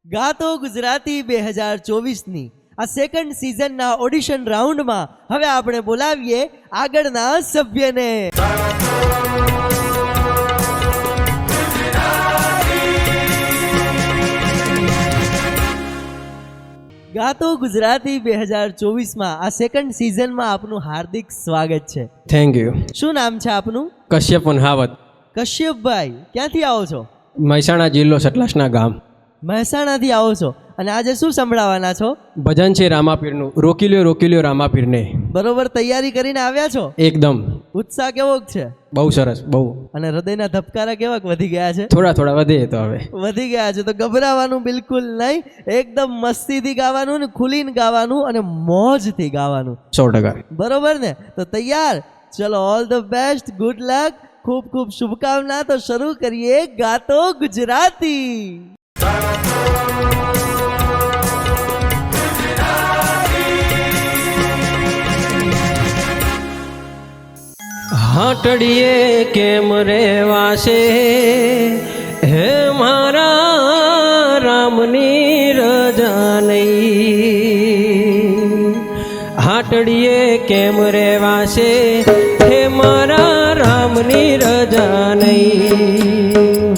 ગાતો ગુજરાતી 2024ની આ second સિઝનના audition રાઉન્ડમાં હવે આપણે બોલાવીએ આગળના સભ્યને. ગાતો ગુજરાતી 2024માં આ સેકન્ડ સિઝનમાં આપનું હાર્દિક સ્વાગત છે. Thank you. શું નામ છે આપનું? કશ્યપ વનહાવત. કશ્યપભાઈ, ક્યાંથી આવો છો? મહેસાણા જિલ્લો સતલાસના ગામ. મહેસાણાથી આવો છો અને આજે શું સંભળાવવાના છો? ભજન છે રામાપીરનું, રોકી લ્યો રામાપીરને. બરોબર તૈયારી કરીને આવ્યા છો? એકદમ. ઉત્સાહ કેવોક છે? બહુ સરસ, બહુ. અને હૃદયના ધબકારા કેવાક વધી ગયા છે? થોડા વધે તો હવે વધી ગયા છે તો ગભરાવાનું બિલકુલ નહીં. એકદમ મસ્તીથી ગાવાનું ને ખુલીને ગાવાનું અને મોજથી ગાવાનું. 100%. બરોબર ને? તો તૈયાર? ચલો, all the best, good luck, ખૂબ ખૂબ શુભકામના. તો શરૂ કરીએ ગાતો ગુજરાતી. હાટડીએ કેમ રેવાશે હે મારા રામની રજા નહીં. હાટડીએ કેમ રેવાશે હે મારા રામની રજા નહીં.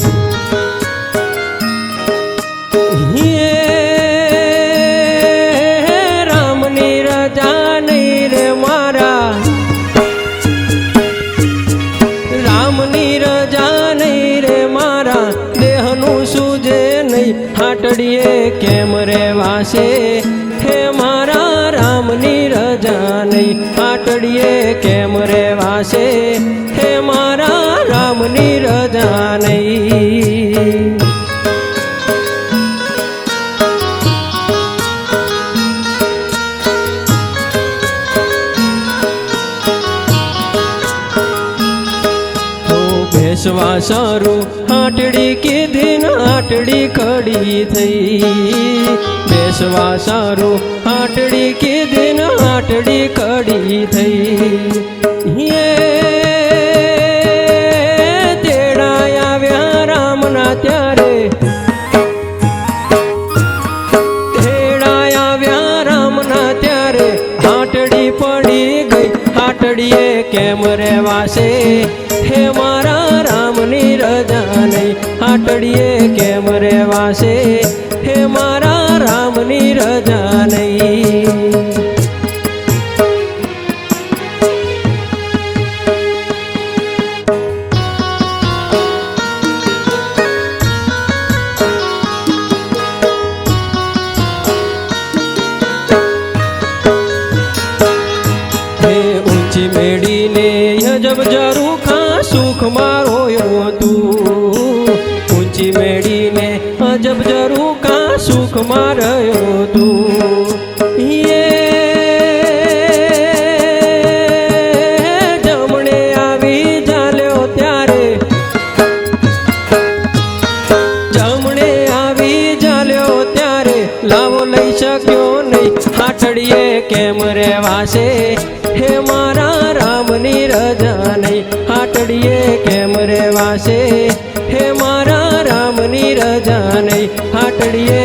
રામની રજા નહીં રે મારા, રામની રજા નહીં રે મારા, દેહનું સૂજે નહીં. હાટડીએ કેમ રેવાશે હે મારા રામની રજા નહીં. હાટડીએ કેમ રેવાશે હે મારા રામની રજા નહીં. બેસવા સારું હાટડી કીધી ને હાટડી ખડી થઈ. બેસવા સારું હાટડી કીધી ને હાટડી ખડી થઈ. તેડા આવ્યા રામના ત્યારે, તેડા આવ્યા રામના ત્યારે, હાટડી પડી ગઈ. હાટડીએ કેમ રેવાશે હે મારા રામની રજા નહીં. હાટડીએ કેમ રેવાશે હે મારા રામની રજા નહીં. ઊંચી મેળીને યજબ જરૂખા સુખ મારો તું. ઊંચી મેળીને અજબ જરૂખા સુખ માર્યો તું. જમણે આવી ચાલ્યો ત્યારે, જમણે આવી ચાલ્યો ત્યારે, લાવો લઈ શક્યો નહીં. હાટડીએ કેમ રેવાશે હે મારા રામની રજા નહીં. હાટડીએ કેમ રેવાશે હે મારા રામની રજા નહીં. હાટડીએ